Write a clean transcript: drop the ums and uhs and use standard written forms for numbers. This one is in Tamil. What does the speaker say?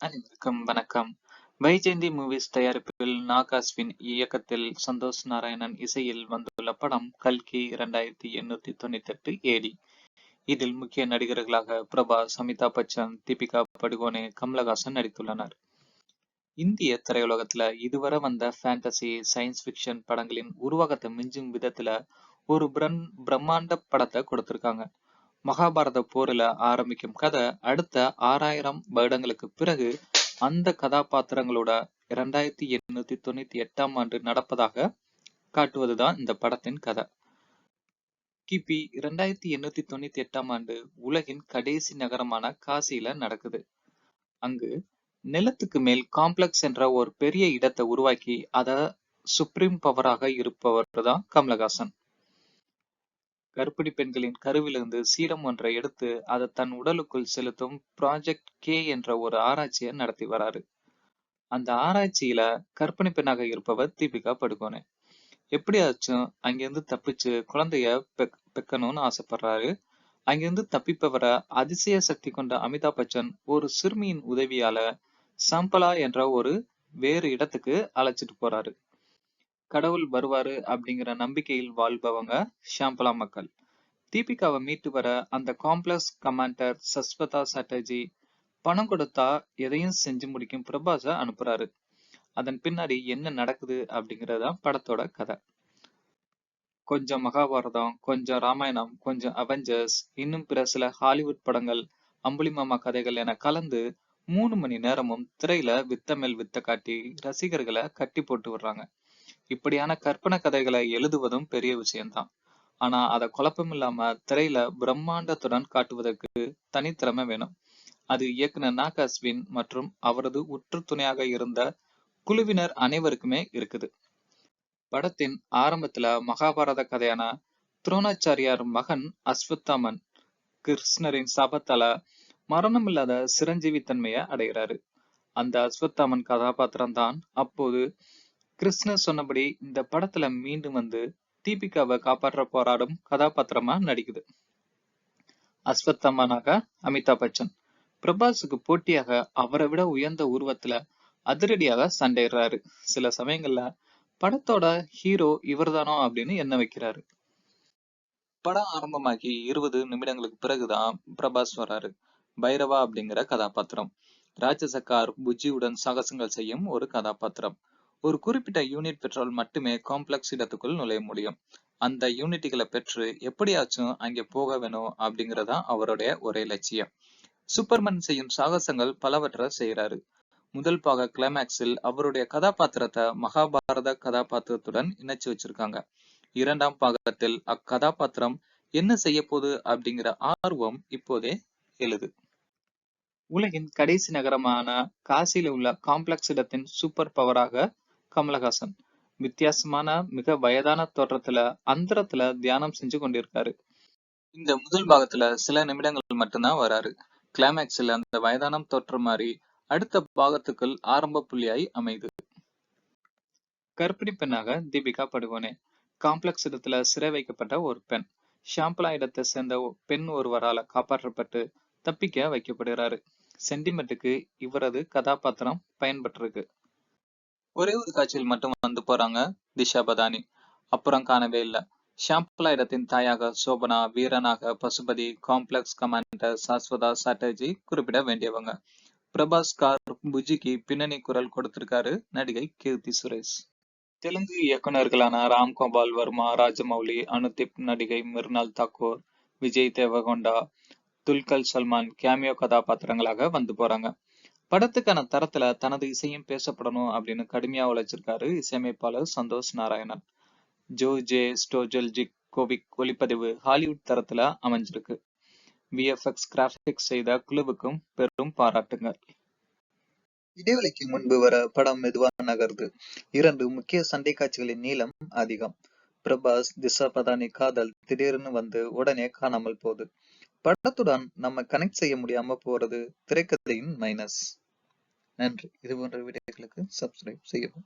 அனைவருக்கும் வணக்கம். வைஜெயந்தி மூவிஸ் தயாரிப்பில் நாக் அஸ்வின் இயக்கத்தில் சந்தோஷ் நாராயணன் இசையில் வந்துள்ள படம் கல்கி 2898 ஏடி. இதில் முக்கிய நடிகர்களாக பிரபாஸ், அமிதாப் பச்சன், தீபிகா படுகோனே, கமலஹாசன் நடித்துள்ளனர். இந்திய திரையுலகத்துல இதுவரை வந்த ஃபேண்டசி, சயின்ஸ் ஃபிக்ஷன் படங்களின் உருவாக்கத்தை மிஞ்சும் விதத்துல ஒரு பிரம்மாண்ட படத்தை கொடுத்திருக்காங்க. மகாபாரத போரில ஆரம்பிக்கும் கதை அடுத்த 6000 வருடங்களுக்கு பிறகு அந்த கதாபாத்திரங்களோட 2898 நடப்பதாக காட்டுவதுதான் இந்த படத்தின் கதை. கிபி 2898 உலகின் கடைசி நகரமான காசியில நடக்குது. அங்கு நிலத்துக்கு மேல் காம்ப்ளெக்ஸ் என்ற ஒரு பெரிய இடத்தை உருவாக்கி அத சுப்ரீம் பவராக இருப்பவர் தான் கமலஹாசன். கர்ப்பிணி பெண்களின் கருவிலிருந்து சீரம் ஒன்றை எடுத்து அதை தன் உடலுக்குள் செலுத்தும் ப்ராஜெக்ட் கே என்ற ஒரு ஆராய்ச்சியை நடத்தி வராரு. அந்த ஆராய்ச்சியில கர்ப்பிணி பெண்ணாக இருப்பவர் தீபிகா படுகோனே. எப்படியாச்சும் அங்கிருந்து தப்பிச்சு குழந்தைய பெக்கணும்னு ஆசைப்படுறாரு. அங்கிருந்து தப்பிப்பவரை அதிசய சக்தி கொண்ட அமிதாப் பச்சன் ஒரு சிறுமியின் உதவியால சாம்பலா என்ற ஒரு வேறு இடத்துக்கு அழைச்சிட்டு போறாரு. கடவுள் வருவாரு அப்படிங்கிற நம்பிக்கையில் வாழ்பவங்க ஷாம்பலா மக்கள். தீபிகாவை மீட்டு வர அந்த காம்ப்ளெக்ஸ் கமாண்டர் சஸ்வதா சாட்டர்ஜி பணம் கொடுத்தா எதையும் செஞ்சு முடிக்கும் பிரபாஸ அனுப்புறாரு. அதன் பின்னாடி என்ன நடக்குது அப்படிங்கறதுதான் படத்தோட கதை. கொஞ்சம் மகாபாரதம், கொஞ்சம் ராமாயணம், கொஞ்சம் அவெஞ்சர்ஸ், இன்னும் பிற சில ஹாலிவுட் படங்கள், அம்புலிமாமா கதைகள் என கலந்து 3 மணி நேரமும் திரையில வித்த மேல் வித்த காட்டி ரசிகர்களை கட்டி போட்டு விடுறாங்க. இப்படியான கற்பனை கதைகளை எழுதுவதும் பெரிய விஷயம்தான். ஆனா அதை குழப்பம் இல்லாம திரையில பிரம்மாண்டத்துடன் காட்டுவதற்கு தனித்திறமை வேணும். அது இயக்குனர் நாக் அஸ்வின் மற்றும் அவரது உற்று துணையாக இருந்த குழுவினர் அனைவருக்குமே இருக்குது. படத்தின் ஆரம்பத்துல மகாபாரத கதையான துரோணாச்சாரியார் மகன் அஸ்வத்தாமன் கிருஷ்ணரின் சாபத்தால மரணம் இல்லாத சிரஞ்சீவி தன்மையை அடைகிறாரு. அந்த அஸ்வத்தாமன் கதாபாத்திரம் தான் அப்போது கிருஷ்ணர் சொன்னபடி இந்த படத்துல மீண்டும் வந்து தீபிகாவை காப்பாற்ற போராடும் கதாபாத்திரமா நடிக்குது. அஸ்வத்தாமனாக அமிதாப் பச்சன். பிரபாஸுக்கு போட்டியாக அவரை விட உயர்ந்த உருவத்துல அதிரடியாக சண்டையிடுறாரு. சில சமயங்கள்ல படத்தோட ஹீரோ இவர்தானோ அப்படின்னு எண்ண வைக்கிறாரு. படம் ஆரம்பமாகி 20 நிமிடங்களுக்கு பிறகுதான் பிரபாஸ் வராரு. பைரவா அப்படிங்கிற கதாபாத்திரம். ராட்சச கார் புஜ்ஜியுடன் சாகசங்கள் செய்யும் ஒரு கதாபாத்திரம். ஒரு குறிப்பிட்ட யூனிட் பெட்ரோல் மட்டுமே காம்ப்ளெக்ஸ் இடத்துக்குள் நுழைய முடியும். அந்த யூனிட்டுகளை பெற்று எப்படியாச்சும் அங்கே போக வேணும் அப்படிங்கறதா அவருடைய ஒரே லட்சியம். சூப்பர்மேன் செய்யும் சாகசங்கள் பலவற்றை செய்யறாரு. முதல் பாக கிளைமேக்ஸில் அவருடைய கதாபாத்திரத்தை மகாபாரத கதாபாத்திரத்துடன் இணைச்சு வச்சிருக்காங்க. 2ஆம் பாகத்தில் அக்கதாபாத்திரம் என்ன செய்ய போகுது அப்படிங்கிற ஆர்வம் இப்போதே எழுது. உலகின் கடைசி நகரமான காசியில உள்ள காம்ப்ளெக்ஸ் இடத்தின் சூப்பர் பவராக கமலஹாசன். வித்தியாசமான மிக வயதான தோற்றத்துல அந்தரத்துல தியானம் செஞ்சு கொண்டிருக்காரு. இந்த முதல் பாகத்துல சில நிமிடங்கள் மட்டும்தான் வராரு. கிளைமேக்ஸ்ல அந்த வயதான தோற்றம் மாறி அடுத்த பாகத்துக்குள் ஆரம்ப புள்ளியாய் அமைது. கர்ப்பிணி பெண்ணாக தீபிகா படுகோனே. காம்ப்ளெக்ஸ் இடத்துல சிறை வைக்கப்பட்ட ஒரு பெண். ஷாம்பலா இடத்தை சேர்ந்த பெண் ஒருவரால காப்பாற்றப்பட்டு தப்பிக்க வைக்கப்படுகிறாரு. சென்டிமெண்ட்டுக்கு இவரது கதாபாத்திரம் பயன்பட்டிருக்கு. ஒரே ஒரு காட்சியில் மட்டும் வந்து போறாங்க திஷா பதானி. அப்புறம் காணவே இல்லை. ஷாம்பலா இடத்தின் தாயாக சோபனா, வீரனாக பசுபதி, காம்ப்ளெக்ஸ் கமாண்டர் சஸ்வதா சாட்டர்ஜி குறிப்பிட வேண்டியவங்க. பிரபாஸ் கார் புஜிக்கு பின்னணி குரல் கொடுத்திருக்காரு நடிகை கீர்த்தி சுரேஷ். தெலுங்கு இயக்குனர்களான ராம் கோபால் வர்மா, ராஜமௌலி, அனுதீப், நடிகை மிர்னால் தாக்கூர், விஜய் தேவகொண்டா, துல்கர் சல்மான் கேமியோ கதாபாத்திரங்களாக வந்து போறாங்க. படத்துக்கான தரத்துல தனது இசையும் பேசப்படணும் அப்படின்னு கடுமையா உழைச்சிருக்காரு இசையமைப்பாளர் சந்தோஷ் நாராயணன். ஜே ஸ்டோஜல்ஜிக் கோவிக் ஒளிப்பதிவு ஹாலிவுட் தரத்துல அமைஞ்சிருக்கு. விஎஃப்எக்ஸ் கிராபிக்ஸ் செய்த குழுவுக்கும் பெரும் பாராட்டுங்கள். இடைவெளிக்கு முன்பு வர படம் மெதுவா நகருது. 2 முக்கிய சண்டை காட்சிகளின் நீளம் அதிகம். பிரபாஸ், திஷா பதானி காதல் திடீர்னு வந்து உடனே காணாமல் போகுது. படத்துடன் நம்ம கனெக்ட் செய்ய முடியாம போறது திரைக்கதையின் மைனஸ். நன்றி. இது போன்ற வீடியோக்களுக்கு சப்ஸ்கிரைப் செய்யவும்.